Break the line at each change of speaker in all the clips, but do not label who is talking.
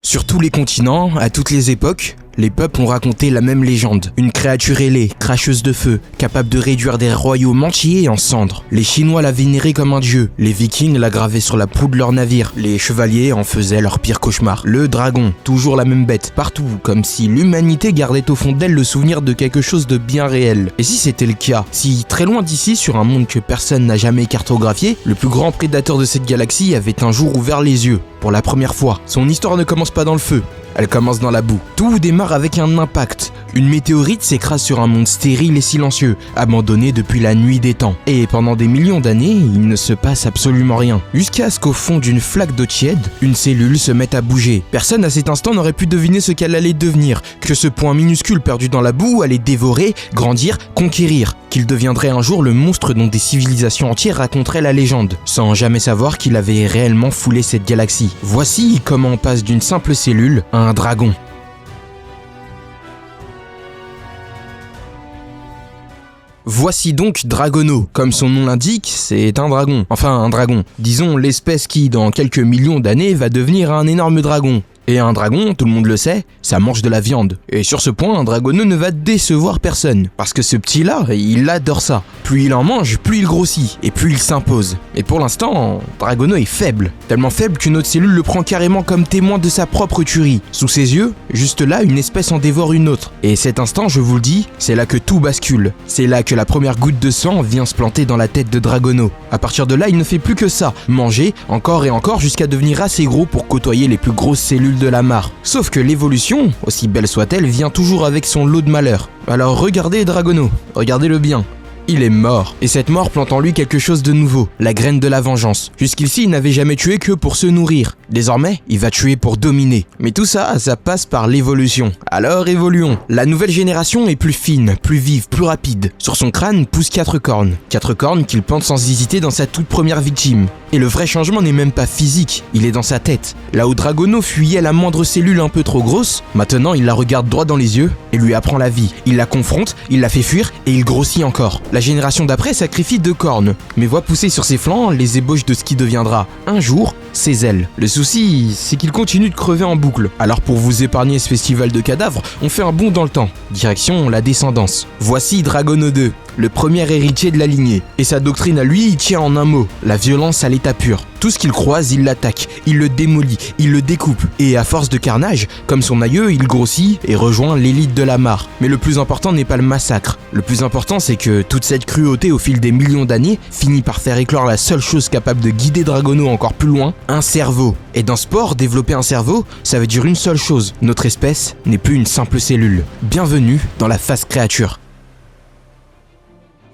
Sur tous les continents, à toutes les époques, les peuples ont raconté la même légende. Une créature ailée, cracheuse de feu, capable de réduire des royaumes entiers en cendres. Les Chinois la vénéraient comme un dieu, les Vikings la gravaient sur la proue de leur navire, les chevaliers en faisaient leur pire cauchemar. Le dragon, toujours la même bête, partout, comme si l'humanité gardait au fond d'elle le souvenir de quelque chose de bien réel. Et si c'était le cas, si très loin d'ici, sur un monde que personne n'a jamais cartographié, le plus grand prédateur de cette galaxie avait un jour ouvert les yeux, pour la première fois. Son histoire ne commence pas dans le feu, elle commence dans la boue. Tout démarre avec un impact. Une météorite s'écrase sur un monde stérile et silencieux, abandonné depuis la nuit des temps. Et pendant des millions d'années, il ne se passe absolument rien. Jusqu'à ce qu'au fond d'une flaque d'eau tiède, une cellule se mette à bouger. Personne à cet instant n'aurait pu deviner ce qu'elle allait devenir, que ce point minuscule perdu dans la boue allait dévorer, grandir, conquérir, qu'il deviendrait un jour le monstre dont des civilisations entières raconteraient la légende, sans jamais savoir qu'il avait réellement foulé cette galaxie. Voici comment on passe d'une simple cellule à un dragon. Voici donc Dragono. Comme son nom l'indique, c'est un dragon. Enfin, un dragon. Disons l'espèce qui, dans quelques millions d'années, va devenir un énorme dragon. Et un dragon, tout le monde le sait, ça mange de la viande. Et sur ce point, un dragono ne va décevoir personne. Parce que ce petit-là, il adore ça. Plus il en mange, plus il grossit. Et plus il s'impose. Et pour l'instant, Dragono est faible. Tellement faible qu'une autre cellule le prend carrément comme témoin de sa propre tuerie. Sous ses yeux, juste là, une espèce en dévore une autre. Et cet instant, je vous le dis, c'est là que tout bascule. C'est là que la première goutte de sang vient se planter dans la tête de Dragono. À partir de là, il ne fait plus que ça. Manger, encore et encore, jusqu'à devenir assez gros pour côtoyer les plus grosses cellules de la mare. Sauf que l'évolution, aussi belle soit-elle, vient toujours avec son lot de malheur. Alors regardez Dragono, regardez-le bien. Il est mort, et cette mort plante en lui quelque chose de nouveau, la graine de la vengeance. Jusqu'ici, il n'avait jamais tué que pour se nourrir. Désormais, il va tuer pour dominer. Mais tout ça, ça passe par l'évolution. Alors évoluons. La nouvelle génération est plus fine, plus vive, plus rapide. Sur son crâne poussent 4 cornes. 4 cornes qu'il plante sans hésiter dans sa toute première victime. Et le vrai changement n'est même pas physique, il est dans sa tête. Là où Dragono fuyait la moindre cellule un peu trop grosse, maintenant il la regarde droit dans les yeux et lui apprend la vie. Il la confronte, il la fait fuir et il grossit encore. La génération d'après sacrifie 2 cornes, mais voit pousser sur ses flancs les ébauches de ce qui deviendra, un jour, ses ailes. Le souci, c'est qu'il continue de crever en boucle. Alors pour vous épargner ce festival de cadavres, on fait un bond dans le temps, direction la descendance. Voici Dragono 2, le premier héritier de la lignée. Et sa doctrine à lui, il tient en un mot, la violence à l'état pur. Tout ce qu'il croise, il l'attaque, il le démolit, il le découpe. Et à force de carnage, comme son aïeux, il grossit et rejoint l'élite de la mare. Mais le plus important n'est pas le massacre. Le plus important, c'est que toute cette cruauté au fil des millions d'années finit par faire éclore la seule chose capable de guider Dragono encore plus loin, un cerveau. Et dans ce sport, développer un cerveau, ça veut dire une seule chose. Notre espèce n'est plus une simple cellule. Bienvenue dans la phase créature.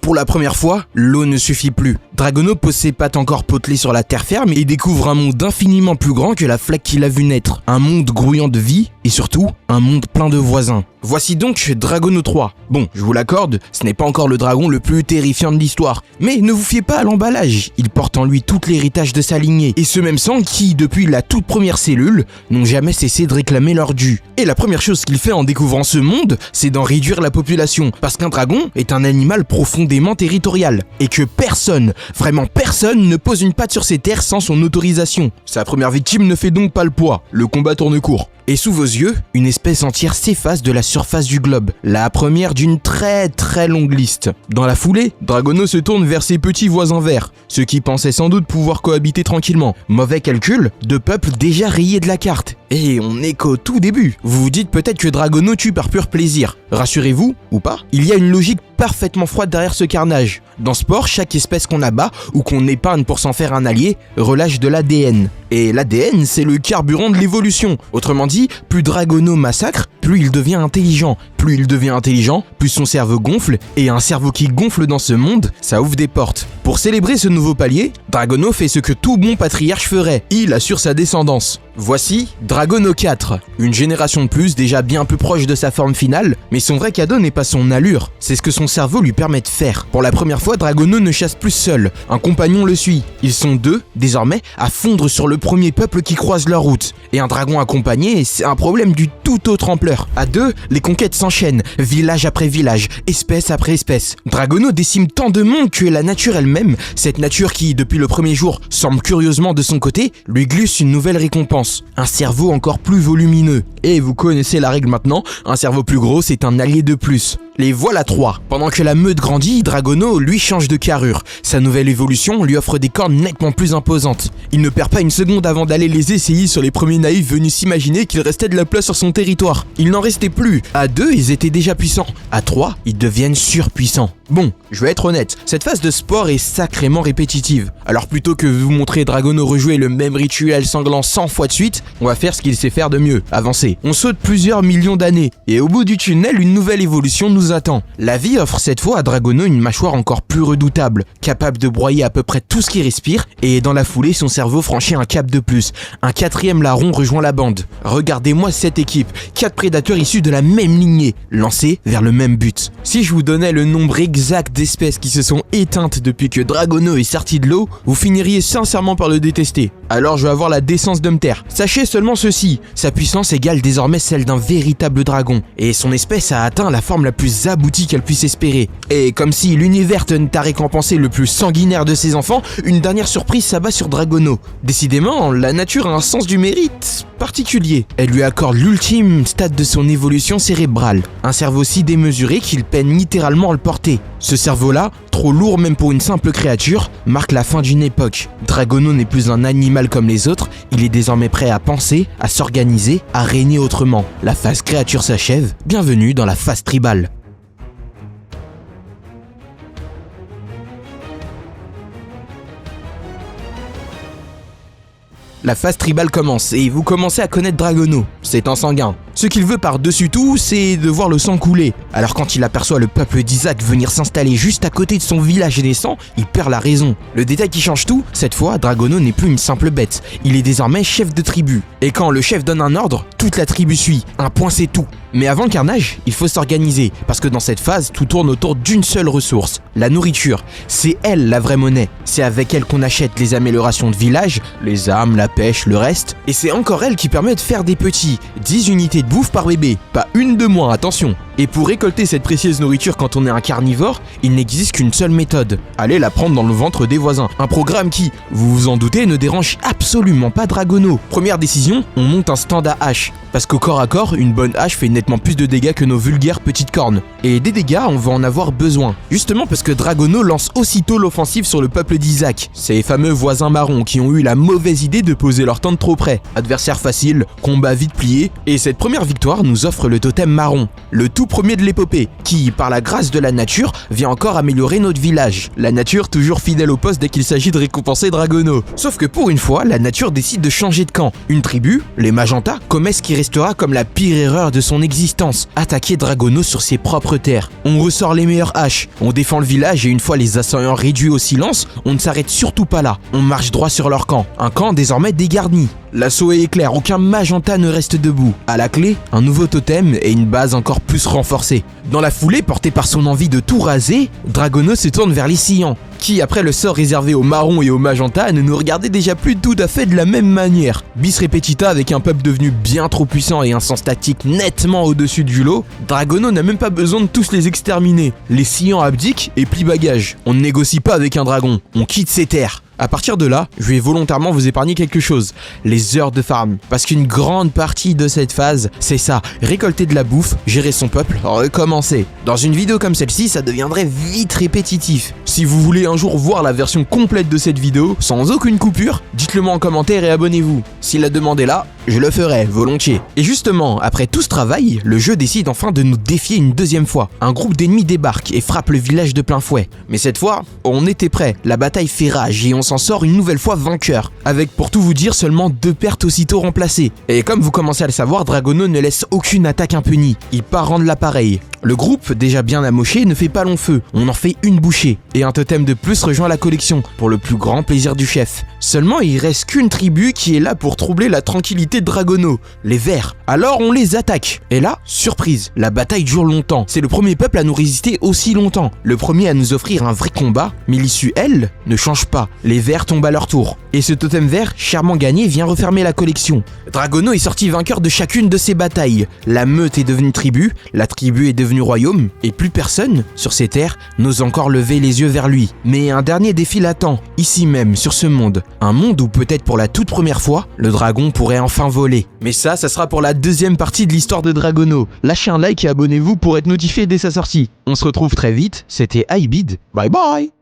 Pour la première fois, l'eau ne suffit plus. Dragono pose ses pattes encore potelées sur la terre ferme et découvre un monde infiniment plus grand que la flaque qu'il a vu naître. Un monde grouillant de vie et surtout, un monde plein de voisins. Voici donc Dragono 3. Bon, je vous l'accorde, ce n'est pas encore le dragon le plus terrifiant de l'histoire. Mais ne vous fiez pas à l'emballage, il porte en lui tout l'héritage de sa lignée. Et ce même sang qui, depuis la toute première cellule, n'ont jamais cessé de réclamer leur dû. Et la première chose qu'il fait en découvrant ce monde, c'est d'en réduire la population. Parce qu'un dragon est un animal profondément territorial. Et que personne, vraiment personne, ne pose une patte sur ces terres sans son autorisation. Sa première victime ne fait donc pas le poids. Le combat tourne court. Et sous vos yeux, une espèce entière s'efface de la surface du globe, la première d'une très longue liste. Dans la foulée, Dragono se tourne vers ses petits voisins verts, ceux qui pensaient sans doute pouvoir cohabiter tranquillement. Mauvais calcul, 2 peuples déjà rayés de la carte. Et on n'est qu'au tout début. Vous vous dites peut-être que Dragono tue par pur plaisir. Rassurez-vous, ou pas, il y a une logique parfaitement froide derrière ce carnage. Dans ce sport, chaque espèce qu'on abat ou qu'on épargne pour s'en faire un allié relâche de l'ADN. Et l'ADN, c'est le carburant de l'évolution. Autrement dit, plus Dragono massacre, plus il devient intelligent. Plus il devient intelligent, plus son cerveau gonfle, et un cerveau qui gonfle dans ce monde, ça ouvre des portes. Pour célébrer ce nouveau palier, Dragono fait ce que tout bon patriarche ferait, il assure sa descendance. Voici Dragono 4, une génération de plus déjà bien plus proche de sa forme finale, mais son vrai cadeau n'est pas son allure, c'est ce que son cerveau lui permet de faire. Pour la première fois, Dragono ne chasse plus seul, un compagnon le suit. Ils sont 2, désormais, à fondre sur le premiers peuples qui croisent leur route. Et un dragon accompagné, c'est un problème du tout autre ampleur. À deux, les conquêtes s'enchaînent, village après village, espèce après espèce. Dragono décime tant de monde que la nature elle-même, cette nature qui, depuis le premier jour, semble curieusement de son côté, lui glisse une nouvelle récompense. Un cerveau encore plus volumineux. Et vous connaissez la règle maintenant, un cerveau plus gros, c'est un allié de plus. Les voilà trois. Pendant que la meute grandit, Dragono, lui, change de carrure. Sa nouvelle évolution lui offre des cornes nettement plus imposantes. Il ne perd pas une seconde avant d'aller les essayer sur les premiers naïfs venus s'imaginer qu'il restait de la place sur son territoire. Il n'en restait plus. À 2, ils étaient déjà puissants. À 3, ils deviennent surpuissants. Bon, je vais être honnête, cette phase de sport est sacrément répétitive. Alors plutôt que vous montrer Dragono rejouer le même rituel sanglant 100 fois de suite, on va faire ce qu'il sait faire de mieux, avancer. On saute plusieurs millions d'années, et au bout du tunnel, une nouvelle évolution nous attend. La vie offre cette fois à Dragono une mâchoire encore plus redoutable, capable de broyer à peu près tout ce qui respire, et dans la foulée, son cerveau franchit un cap de plus. Un 4e larron rejoint la bande. Regardez-moi cette équipe, 4 prédateurs issus de la même lignée, lancés vers le même but. Si je vous donnais le nombre exact d'espèces qui se sont éteintes depuis que Dragono est sorti de l'eau, vous finiriez sincèrement par le détester. Alors je vais avoir la décence de me taire. Sachez seulement ceci, sa puissance égale désormais celle d'un véritable dragon, et son espèce a atteint la forme la plus aboutie qu'elle puisse espérer. Et comme si l'univers tenait à récompenser le plus sanguinaire de ses enfants, une dernière surprise s'abat sur Dragono. Décidément, la nature a un sens du mérite particulier. Elle lui accorde l'ultime stade de son évolution cérébrale, un cerveau si démesuré qu'il peine littéralement à le porter. Ce cerveau-là, trop lourd même pour une simple créature, marque la fin d'une époque. Dragono n'est plus un animal comme les autres, il est désormais prêt à penser, à s'organiser, à régner autrement. La phase créature s'achève, bienvenue dans la phase tribale. La phase tribale commence et vous commencez à connaître Dragono, c'est un sanguin. Ce qu'il veut par-dessus tout, c'est de voir le sang couler. Alors quand il aperçoit le peuple d'Isaac venir s'installer juste à côté de son village naissant, il perd la raison. Le détail qui change tout, cette fois, Dragono n'est plus une simple bête, il est désormais chef de tribu. Et quand le chef donne un ordre, toute la tribu suit, un point c'est tout. Mais avant le carnage, il faut s'organiser, parce que dans cette phase, tout tourne autour d'une seule ressource, la nourriture. C'est elle la vraie monnaie, c'est avec elle qu'on achète les améliorations de village, les armes, la pêche, le reste, et c'est encore elle qui permet de faire des petits, 10 unités de bouffe par bébé, pas une de moins, attention. Et pour récolter cette précieuse nourriture quand on est un carnivore, il n'existe qu'une seule méthode, aller la prendre dans le ventre des voisins. Un programme qui, vous vous en doutez, ne dérange absolument pas Dragono. Première décision, on monte un stand à hache, parce qu'au corps à corps, une bonne hache fait nettement plus de dégâts que nos vulgaires petites cornes. Et des dégâts, on va en avoir besoin. Justement parce que Dragono lance aussitôt l'offensive sur le peuple d'Isaac, ces fameux voisins marrons qui ont eu la mauvaise idée de poser leur tente trop près. Adversaire facile, combat vite plié, et cette première victoire nous offre le totem marron, le tout premier de l'épopée, qui, par la grâce de la nature, vient encore améliorer notre village. La nature toujours fidèle au poste dès qu'il s'agit de récompenser Dragono. Sauf que pour une fois, la nature décide de changer de camp. Une tribu, les Magenta, commet ce qui restera comme la pire erreur de son existence, attaquer Dragono sur ses propres terres. On ressort les meilleures haches, on défend le village et une fois les assaillants réduits au silence, on ne s'arrête surtout pas là. On marche droit sur leur camp, un camp désormais dégarni. L'assaut est éclair, aucun Magenta ne reste debout. À la clé, un nouveau totem et une base encore plus renforcée. Dans la foulée, porté par son envie de tout raser, Dragono se tourne vers les Sillans, qui, après le sort réservé aux marrons et aux Magenta, ne nous regardait déjà plus tout à fait de la même manière. Bis repetita, avec un peuple devenu bien trop puissant et un sens tactique nettement au-dessus du lot, Dragono n'a même pas besoin de tous les exterminer. Les Sillans abdiquent et plient bagage. On ne négocie pas avec un dragon, on quitte ses terres. À partir de là, je vais volontairement vous épargner quelque chose, les heures de farm. Parce qu'une grande partie de cette phase, c'est ça, récolter de la bouffe, gérer son peuple, recommencer. Dans une vidéo comme celle-ci, ça deviendrait vite répétitif. Si vous voulez un jour voir la version complète de cette vidéo, sans aucune coupure, dites-le moi en commentaire et abonnez-vous. Si la demande est là, je le ferai, volontiers. Et justement, après tout ce travail, le jeu décide enfin de nous défier une deuxième fois. Un groupe d'ennemis débarque et frappe le village de plein fouet. Mais cette fois, on était prêt, la bataille fait rage et on s'en sort une nouvelle fois vainqueur, avec pour tout vous dire seulement 2 pertes aussitôt remplacées. Et comme vous commencez à le savoir, Dragono ne laisse aucune attaque impunie, il part rendre l'appareil. Le groupe, déjà bien amoché, ne fait pas long feu, on en fait une bouchée, et un totem de plus rejoint la collection, pour le plus grand plaisir du chef. Seulement il reste qu'une tribu qui est là pour troubler la tranquillité de Dragono, les Verts. Alors on les attaque, et là, surprise, la bataille dure longtemps. C'est le premier peuple à nous résister aussi longtemps, le premier à nous offrir un vrai combat, mais l'issue, elle, ne change pas. Les Verts tombent à leur tour, et ce totem vert, chèrement gagné, vient refermer la collection. Dragono est sorti vainqueur de chacune de ces batailles. La meute est devenue tribu, la tribu est devenue royaume, et plus personne, sur ces terres, n'ose encore lever les yeux vers lui. Mais un dernier défi l'attend, ici même, sur ce monde. Un monde où peut-être pour la toute première fois, le dragon pourrait enfin voler. Mais ça sera pour la deuxième partie de l'histoire de Dragono. Lâchez un like et abonnez-vous pour être notifié dès sa sortie. On se retrouve très vite, c'était iBid, bye bye.